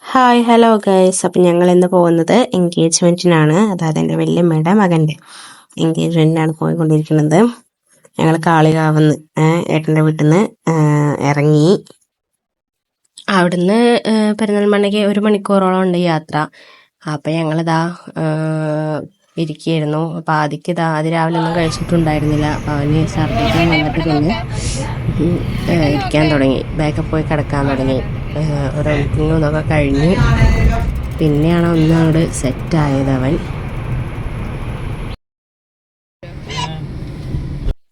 Hi hello guys. അപ്പം ഞങ്ങൾ ഇന്ന് പോകുന്നത് എൻഗേജ്മെൻറ്റിനാണ്. അതായത് എൻ്റെ വല്യമ്മയുടെ മകൻ്റെ എൻഗേജ്മെൻറ്റിനാണ് പോയിക്കൊണ്ടിരിക്കുന്നത്. ഞങ്ങൾ കാളികാവെന്ന് ഏട്ടൻ്റെ വീട്ടിൽ നിന്ന് ഇറങ്ങി. അവിടുന്ന് പെരിന്തൽമണ്ണയ്ക്ക് 1 മണിക്കൂറോളം ഉണ്ട് യാത്ര. അപ്പം ഞങ്ങളിതാ ഇരിക്കുകയായിരുന്നു. അപ്പം ആദ്യക്ക് രാവിലെ ഒന്നും കഴിച്ചിട്ടുണ്ടായിരുന്നില്ല. അപ്പം അവന് ഛർദ്ദിക്കാൻ വന്നിട്ട് പിന്നെ ഇരിക്കാൻ തുടങ്ങി, ബാക്കിൽ പോയി കിടക്കാൻ തുടങ്ങി. ഒരു മീറ്റിങ്ങും ഇതൊക്കെ കഴിഞ്ഞ് പിന്നെയാണ് ഒന്ന് അങ്ങോട്ട് സെറ്റായത് അവൻ.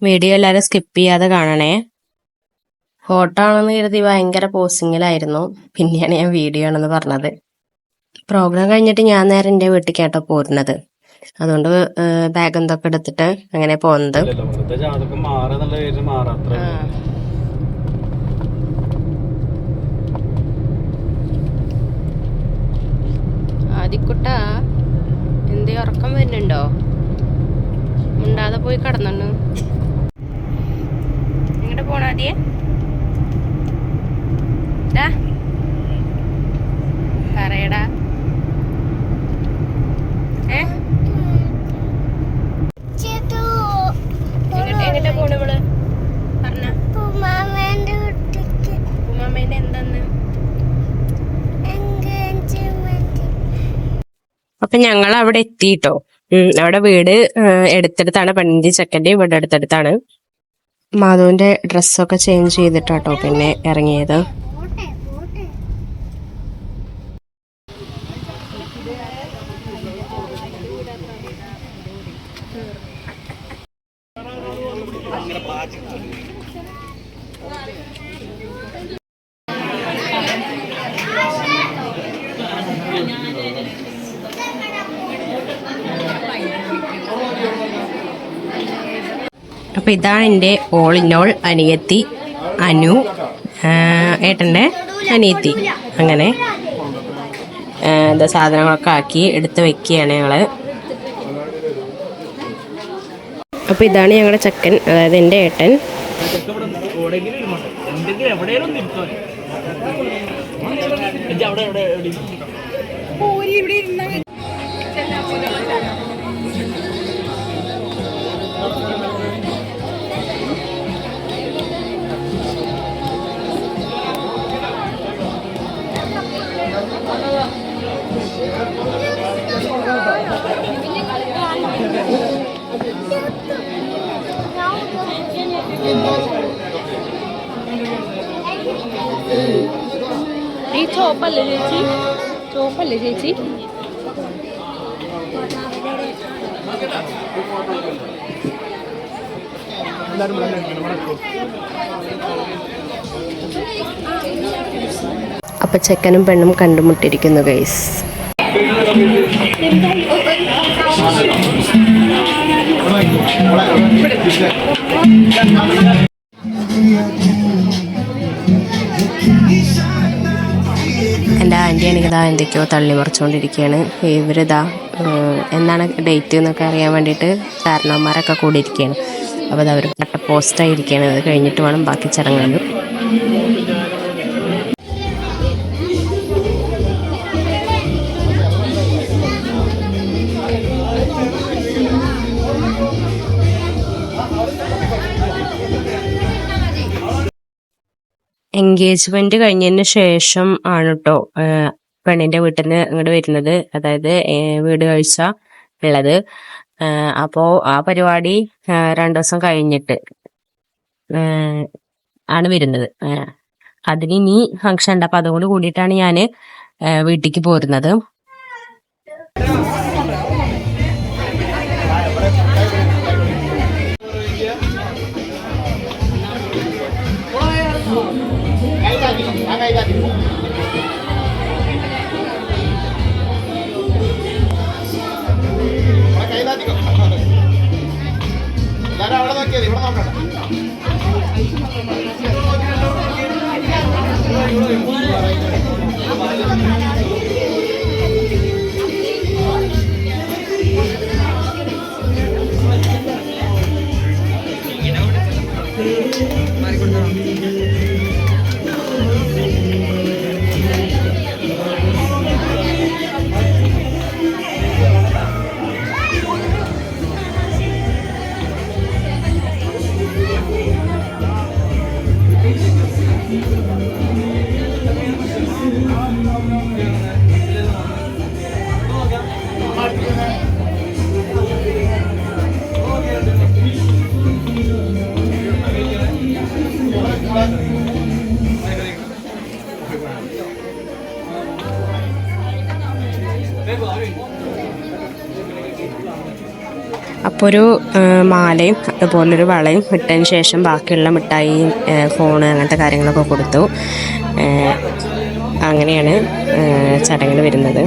വീഡിയോ എല്ലാവരും സ്കിപ്പ് ചെയ്യാതെ കാണണേ. ഫോട്ടോ ആണെന്ന് കരുതി ഭയങ്കര പോസിങ്ങിലായിരുന്നു. പിന്നെയാണ് ഞാൻ വീഡിയോ ആണെന്ന് പറഞ്ഞത്. പ്രോഗ്രാം കഴിഞ്ഞിട്ട് ഞാൻ നേരെ എൻ്റെ വീട്ടിൽ കേട്ടോ പോരുന്നത്. അതുകൊണ്ട് ബാഗ് എന്തൊക്കെ എടുത്തിട്ട് അങ്ങനെ പോകുന്നത്. ആദിക്കുട്ട എന്തേ ഉറക്കം വരുന്നുണ്ടോ? മുണ്ടാതെ പോയി കിടന്നു. എങ്ങോട്ട് പോണാതിയെ? പറയടാ. എങ്ങോട്ടാ പോണ ഇവള്? പറഞ്ഞ ഉമ്മാമേന്റെ എന്താന്ന്? അപ്പൊ ഞങ്ങൾ അവിടെ എത്തിട്ടോ. അവിടെ വീട് എടുത്തെടുത്താണ്, പെണ്ണിന്റെ ചെക്കൻ്റെ വീട് എടുത്തെടുത്താണ്. മാധുവിന്റെ ഡ്രസ്സൊക്കെ ചേഞ്ച് ചെയ്തിട്ടാട്ടോ പിന്നെ ഇറങ്ങിയത്. അപ്പൊ ഇതാണ് എൻ്റെ ഓൾ ഇൻ ഓൾ അനിയത്തി അനു, ഏട്ടൻ്റെ അനിയത്തി. അങ്ങനെ എന്താ സാധനങ്ങളൊക്കെ ആക്കി എടുത്ത് വെക്കുകയാണ് ഞങ്ങള്. അപ്പൊ ഇതാണ് ഞങ്ങളുടെ ചെക്കൻ, അതായത് എൻ്റെ ഏട്ടൻ. ഈ ചോപ്പല്ലേ ചേച്ചി? ചോപ്പല്ലേ ചേച്ചി? അപ്പൊ ചെക്കനും പെണ്ണും കണ്ടുമുട്ടിയിരിക്കുന്നു ഗൈസ്. എൻ്റെ ആൻറ്റിയാണെങ്കിൽ ഇതാ എന്തൊക്കെയോ തള്ളി മറിച്ചുകൊണ്ടിരിക്കുകയാണ്. ഇവരിതാ എന്താണ് ഡേറ്റ് എന്നൊക്കെ അറിയാൻ വേണ്ടിയിട്ട് കാരണവന്മാരൊക്കെ കൂടി ഇരിക്കുകയാണ്. അപ്പോൾ അത് അവർ പട്ട പോസ്റ്റായിരിക്കുകയാണ്. അത് കഴിഞ്ഞിട്ട് വേണം ബാക്കി ചടങ്ങുകൾ. എൻഗേജ്മെന്റ് കഴിഞ്ഞതിന് ശേഷം ആണ് കേട്ടോ പെണ്ണിന്റെ വീട്ടിൽ നിന്ന് ഇങ്ങോട്ട് വരുന്നത്, അതായത് വീട് കാഴ്ച ഉള്ളത്. അപ്പോൾ ആ പരിപാടി 2 ദിവസം കഴിഞ്ഞിട്ട് ആണ് വരുന്നത്. അതിന് ഇനി ഫംഗ്ഷൻ ഉണ്ട്. അപ്പൊ അതുകൊണ്ട് കൂടിയിട്ടാണ് ഞാൻ വീട്ടിലേക്ക് പോരുന്നത്. അപ്പോൾ ഒരു മാലയും അതുപോലൊരു വളയും ഇട്ടതിന് ശേഷം ബാക്കിയുള്ള മിഠായിയും ഫോണ് അങ്ങനത്തെ കാര്യങ്ങളൊക്കെ കൊടുത്തു. അങ്ങനെയാണ് ചടങ്ങിൽ വരുന്നത്.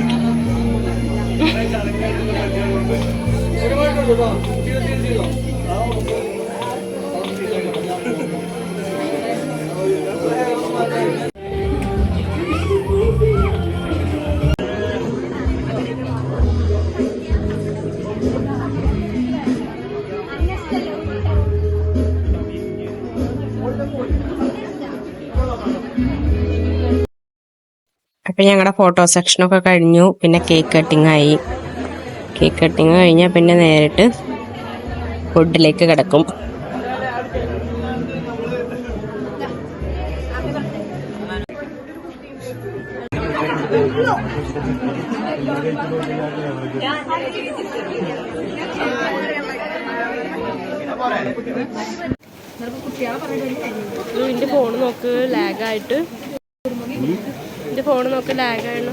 അപ്പം ഞങ്ങളുടെ ഫോട്ടോ സെക്ഷനൊക്കെ കഴിഞ്ഞു. പിന്നെ കേക്ക് കട്ടിങ് ആയി. കേക്ക് കട്ടിങ് കഴിഞ്ഞാൽ പിന്നെ നേരിട്ട് ഫുഡിലേക്ക് കിടക്കും. എൻ്റെ ഫോൺ നോക്ക് ലാഗായിട്ട്. എൻ്റെ ഫോൺ നോക്ക് ലാഗാണ്.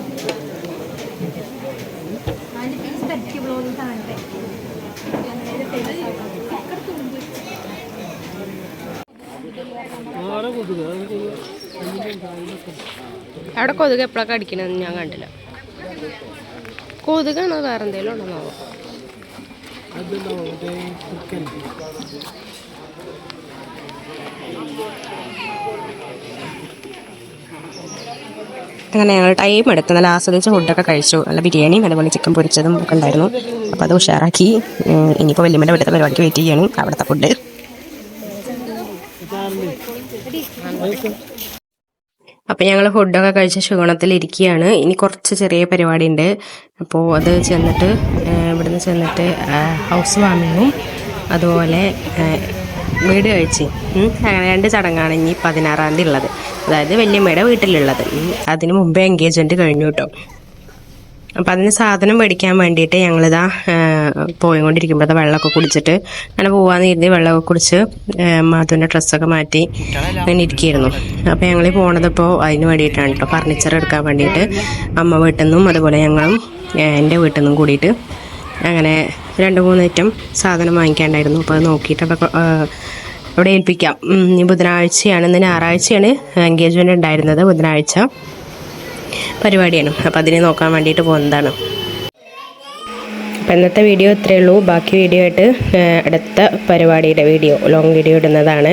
അവിടെ കൊതുക് എപ്പോഴൊക്കെ അടിക്കണമെന്ന് ഞാൻ കണ്ടില്ല. കൊതുകാണോ വേറെ എന്തെങ്കിലും ഉണ്ടോ? അങ്ങനെ ഞങ്ങൾ ടൈം എടുത്ത് നല്ല ആസ്വദിച്ച ഫുഡൊക്കെ കഴിച്ചു. നല്ല ബിരിയാണിയും അതുപോലെ ചിക്കൻ പൊരിച്ചതും ഒക്കെ ഉണ്ടായിരുന്നു. അപ്പോൾ അത് ഉഷാറാക്കി. ഇനിയിപ്പോൾ വല്യമ്മയുടെ വീട്ടിലത്തെ പരിപാടിക്ക് വെയിറ്റ് ചെയ്യണം. അവിടുത്തെ ഫുഡ് അപ്പം ഞങ്ങൾ ഫുഡൊക്കെ കഴിച്ച ക്ഷീണത്തിലിരിക്കുകയാണ്. ഇനി കുറച്ച് ചെറിയ പരിപാടി ഉണ്ട്. അപ്പോൾ അത് ചെന്നിട്ട് ഇവിടുന്ന് ചെന്നിട്ട് ഹൗസ് വാമിങ്ങും അതുപോലെ വീട് കഴിച്ച് അങ്ങനെ 2 ചടങ്ങാണ് ഇനി 16-ാം തീയതി ഉള്ളത്. അതായത് വല്യമ്മയുടെ വീട്ടിലുള്ളത്. അതിന് മുമ്പേ എൻഗേജ്മെൻറ്റ് കഴിഞ്ഞു കേട്ടോ. അപ്പം അതിന് സാധനം മേടിക്കാൻ വേണ്ടിയിട്ട് ഞങ്ങളിതാ പോയിക്കൊണ്ടിരിക്കുമ്പോൾ വെള്ളമൊക്കെ കുടിച്ചിട്ട് അങ്ങനെ പോകാമെന്ന് കരുതി വെള്ളമൊക്കെ കുടിച്ച് മാധുവിൻ്റെ ഡ്രസ്സൊക്കെ മാറ്റി അങ്ങനെ ഇരിക്കുകയായിരുന്നു. അപ്പോൾ ഞങ്ങൾ പോണതിപ്പോൾ അതിന് വേണ്ടിയിട്ടാണ് കേട്ടോ. ഫർണിച്ചർ എടുക്കാൻ വേണ്ടിയിട്ട് അമ്മ വീട്ടിൽ നിന്നും അതുപോലെ ഞങ്ങളും എൻ്റെ വീട്ടിൽ നിന്നും കൂടിയിട്ട് അങ്ങനെ 2-3 ഐറ്റം സാധനം വാങ്ങിക്കാണ്ടായിരുന്നു. അപ്പോൾ അത് നോക്കിയിട്ട് അവിടെ ഏൽപ്പിക്കാം. ബുധനാഴ്ചയാണ്, ഇന്ന് ഞായറാഴ്ചയാണ് എൻഗേജ്മെൻറ്റ് ഉണ്ടായിരുന്നത്. ബുധനാഴ്ച പരിപാടിയാണ്. അപ്പോൾ അതിനെ നോക്കാൻ വേണ്ടിയിട്ട് പോകുന്നതാണ്. അപ്പോൾ ഇന്നത്തെ വീഡിയോ ഇത്രയേ ഉള്ളൂ. ബാക്കി വീഡിയോ ആയിട്ട് അടുത്ത പരിപാടിയുടെ ലോങ് വീഡിയോ ഇടുന്നതാണ്.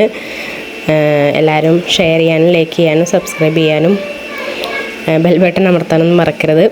എല്ലാവരും ഷെയർ ചെയ്യാനും ലൈക്ക് ചെയ്യാനും സബ്സ്ക്രൈബ് ചെയ്യാനും ബെൽ ബട്ടൺ അമർത്താനൊന്നും മറക്കരുത്.